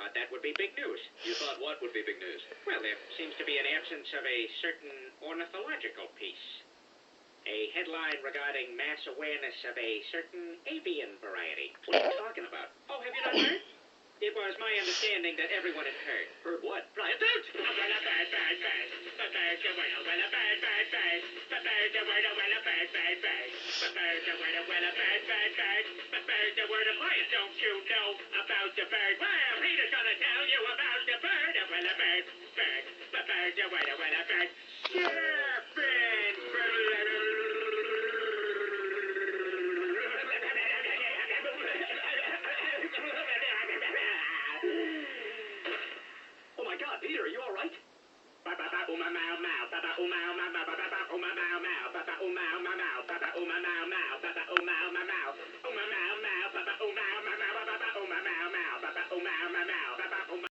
thought that would be big news. You thought what would be big news? Well, there seems to be an absence of a certain ornithological piece. A headline regarding mass awareness of a certain avian variety. What are you talking about? Oh, have you not heard? It was my understanding that everyone had heard. Heard what? Fly a bird! Well, a bird, bird, bird. A bird's a well, well, a bird, bird, bird. A bird's a word, well, a bird, bird, bird. A bird's a word, well, a bird, bird, bird. A bird's a word of life. Don't you know about the bird? Well, Peter's gonna tell you about the bird. Well, a bird, bird. A bird's a word, well, a bird. Chirping!